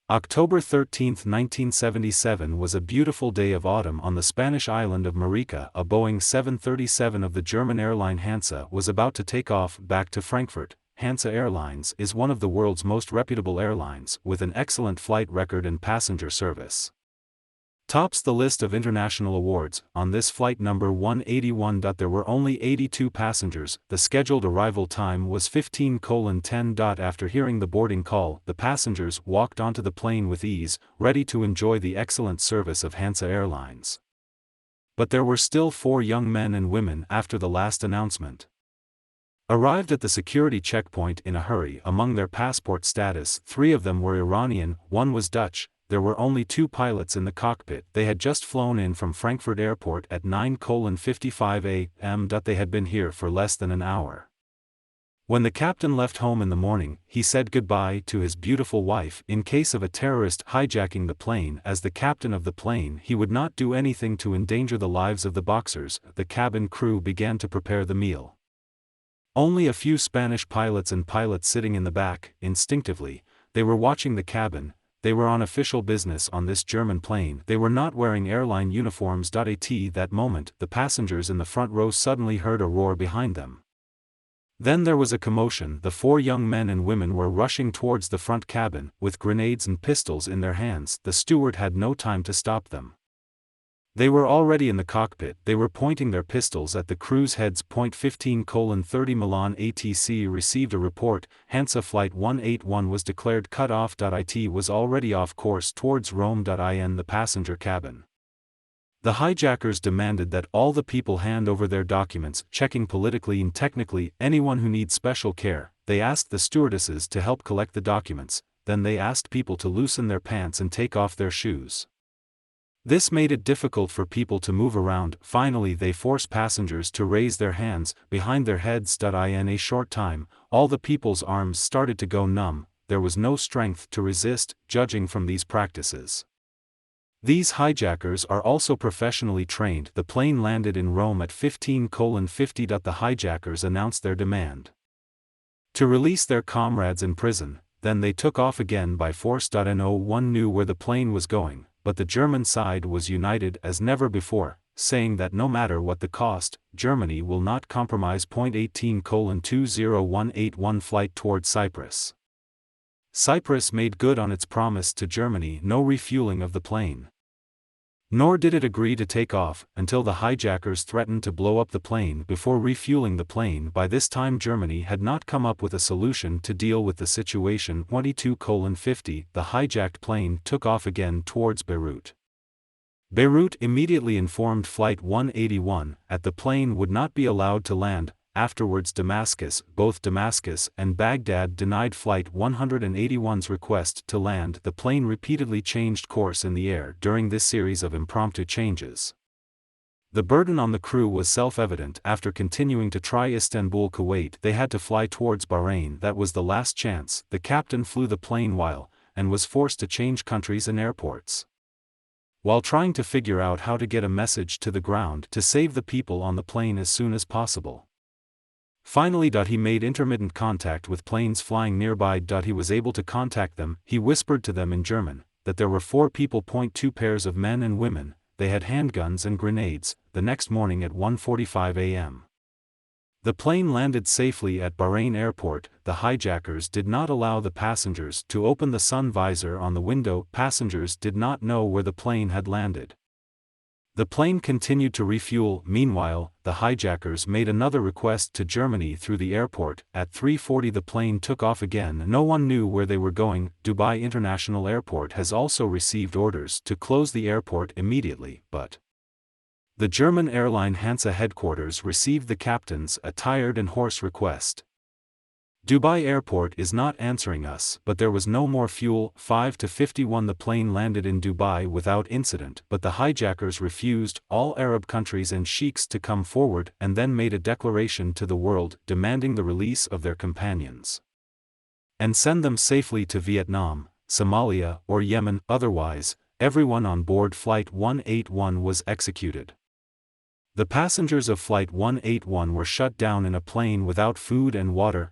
October 13, 1977 was a beautiful day of autumn on the Spanish island of Mareca. A Boeing 737 of the German airline Hansa was about to take off back to Frankfurt. Hansa Airlines is one of the world's most reputable airlines, with an excellent flight record and passenger service. Tops the list of international awards. On this flight number 181. There were only 82 passengers. The scheduled arrival time was 15:10. After hearing the boarding call, the passengers walked onto the plane with ease, ready to enjoy the excellent service of Hansa Airlines. But there were still 4 young men and women after the last announcement. Arrived at the security checkpoint in a hurry. Among their passport status, 3 of them were Iranian, 1 was Dutch. There were only 2 pilots in the cockpit. They had just flown in from Frankfurt Airport at 9:55 a.m. They had been here for less than an hour. When the captain left home in the morning, he said goodbye to his beautiful wife. In case of a terrorist hijacking the plane, as the captain of the plane, he would not do anything to endanger the lives of the boxers. The cabin crew began to prepare the meal. Only a few Spanish pilots and pilots sitting in the back. Instinctively, they were watching the cabin. They were on official business on this German plane. They were not wearing airline uniforms. At that moment, the passengers in the front row suddenly heard a roar behind them. Then there was a commotion. The 4 young men and women were rushing towards the front cabin, with grenades and pistols in their hands. The steward had no time to stop them. They were already in the cockpit. They were pointing their pistols at the crew's heads. 15:30 Milan ATC received a report. Hansa Flight 181 was declared cut off. It was already off course towards Rome. In the passenger cabin, the hijackers demanded that all the people hand over their documents, checking politically and technically anyone who needs special care. They asked the stewardesses to help collect the documents. Then they asked people to loosen their pants and take off their shoes. This made it difficult for people to move around. Finally, they forced passengers to raise their hands behind their heads. In a short time, all the people's arms started to go numb. There was no strength to resist, judging from these practices. These hijackers are also professionally trained. The plane landed in Rome at 15:50. The hijackers announced their demand to release their comrades in prison. Then they took off again by force. No one knew where the plane was going. But the German side was united as never before, saying that no matter what the cost, Germany will not compromise. 18:20181 Flight toward Cyprus. Cyprus made good on its promise to Germany: no refueling of the plane. Nor did it agree to take off, until the hijackers threatened to blow up the plane before refueling the plane. By this time Germany had not come up with a solution to deal with the situation. 22:50 The hijacked plane took off again towards Beirut. Beirut immediately informed Flight 181 that the plane would not be allowed to land. Afterwards Damascus, both Damascus and Baghdad denied Flight 181's request to land. The plane repeatedly changed course in the air during this series of impromptu changes. The burden on the crew was self-evident. After continuing to try Istanbul, Kuwait, they had to fly towards Bahrain. That was the last chance. The captain flew the plane while, and was forced to change countries and airports, while trying to figure out how to get a message to the ground to save the people on the plane as soon as possible. Finally, he made intermittent contact with planes flying nearby. He was able to contact them. He whispered to them in German that there were 4 people. 2 pairs of men and women. They had handguns and grenades. The next morning at 1:45 a.m. the plane landed safely at Bahrain Airport. The hijackers did not allow the passengers to open the sun visor on the window. Passengers did not know where the plane had landed. The plane continued to refuel. Meanwhile, the hijackers made another request to Germany through the airport. At 3:40 the plane took off again. No one knew where they were going. Dubai International Airport has also received orders to close the airport immediately, but the German airline Hansa headquarters received the captain's a tired and hoarse request. Dubai Airport is not answering us. But there was no more fuel. 5:51 The plane landed in Dubai without incident, but the hijackers refused all Arab countries and sheiks to come forward, and then made a declaration to the world demanding the release of their companions and send them safely to Vietnam, Somalia, or Yemen. Otherwise, everyone on board Flight 181 was executed. The passengers of Flight 181 were shut down in a plane without food and water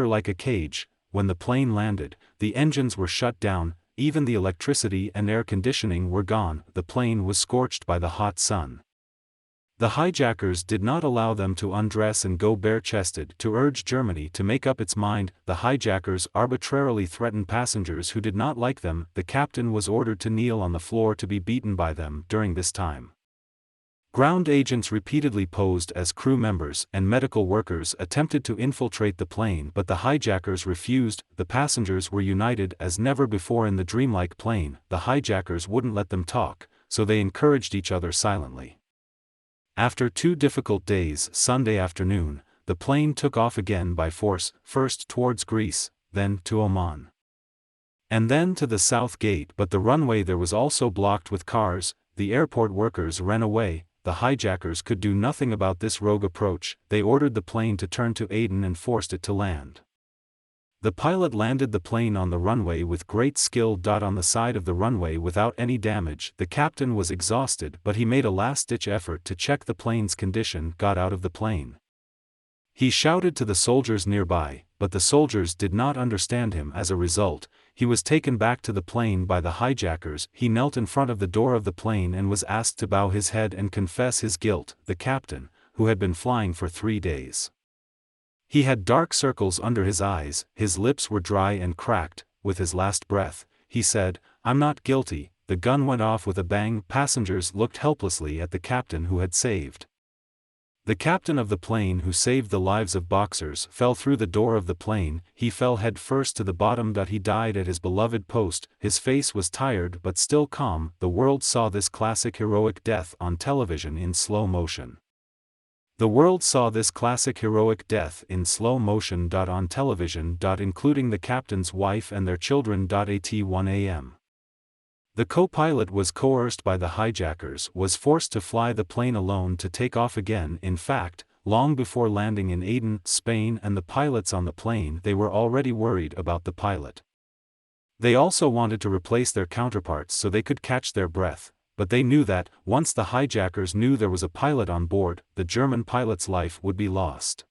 like a cage. When the plane landed, the engines were shut down. even the electricity and air conditioning were gone, the plane was scorched by the hot sun. The hijackers did not allow them to undress and go bare-chested to urge Germany to make up its mind. The hijackers arbitrarily threatened passengers who did not like them. The captain was ordered to kneel on the floor to be beaten by them during this time. Ground agents repeatedly posed as crew members, and medical workers attempted to infiltrate the plane, but the hijackers refused. The passengers were united as never before in the dreamlike plane. The hijackers wouldn't let them talk, so they encouraged each other silently. After 2 difficult days, Sunday afternoon, the plane took off again by force, first towards Greece, then to Oman, and then to the South Gate. But the runway there was also blocked with cars. The airport workers ran away. The hijackers could do nothing about this rogue approach. They ordered the plane to turn to Aden and forced it to land. The pilot landed the plane on the runway with great skill. On the side of the runway without any damage. The captain was exhausted, but he made a last-ditch effort to check the plane's condition. Got out of the plane. He shouted to the soldiers nearby, but the soldiers did not understand him. As a result, he was taken back to the plane by the hijackers. He knelt in front of the door of the plane and was asked to bow his head and confess his guilt. The captain, who had been flying for 3 days. He had dark circles under his eyes, his lips were dry and cracked. With his last breath, he said, "I'm not guilty." The gun went off with a bang. Passengers looked helplessly at the captain who had saved. The captain of the plane who saved the lives of boxers fell through the door of the plane. He fell head first to the bottom. He died at his beloved post. His face was tired but still calm. The world saw this classic heroic death on television in slow motion. The world saw this classic heroic death in slow motion on television, including the captain's wife and their children. At 1 a.m. The co-pilot was coerced by the hijackers, was forced to fly the plane alone to take off again. In fact, long before landing in Aden, Spain, and the pilots on the plane, they were already worried about the pilot. They also wanted to replace their counterparts so they could catch their breath. But they knew that, once the hijackers knew there was a pilot on board, the German pilot's life would be lost.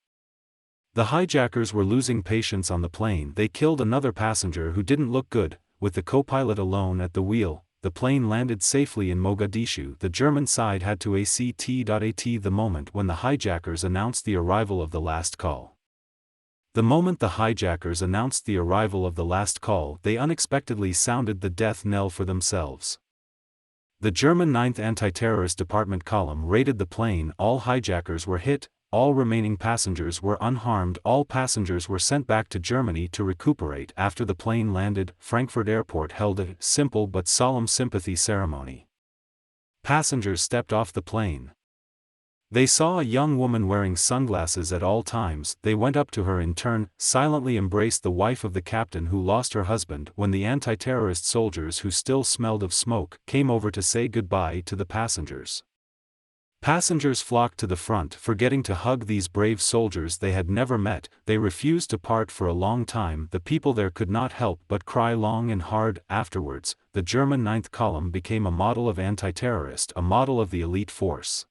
The hijackers were losing patience on the plane. They killed another passenger who didn't look good. With the co-pilot alone at the wheel, the plane landed safely in Mogadishu. The German side had to ACT the moment when the hijackers announced the arrival of the last call. The moment the hijackers announced the arrival of the last call, they unexpectedly sounded the death knell for themselves. The German 9th Anti-Terrorist Department column raided the plane. All hijackers were hit, all remaining passengers were unharmed. All passengers were sent back to Germany to recuperate. After the plane landed, Frankfurt Airport held a simple but solemn sympathy ceremony. Passengers stepped off the plane. They saw a young woman wearing sunglasses at all times. They went up to her in turn, silently embraced the wife of the captain who lost her husband. When the anti-terrorist soldiers, who still smelled of smoke, came over to say goodbye to the passengers, passengers flocked to the front, forgetting to hug these brave soldiers they had never met. They refused to part for a long time. The people there could not help but cry long and hard. Afterwards, the German 9th column became a model of anti-terrorist, a model of the elite force.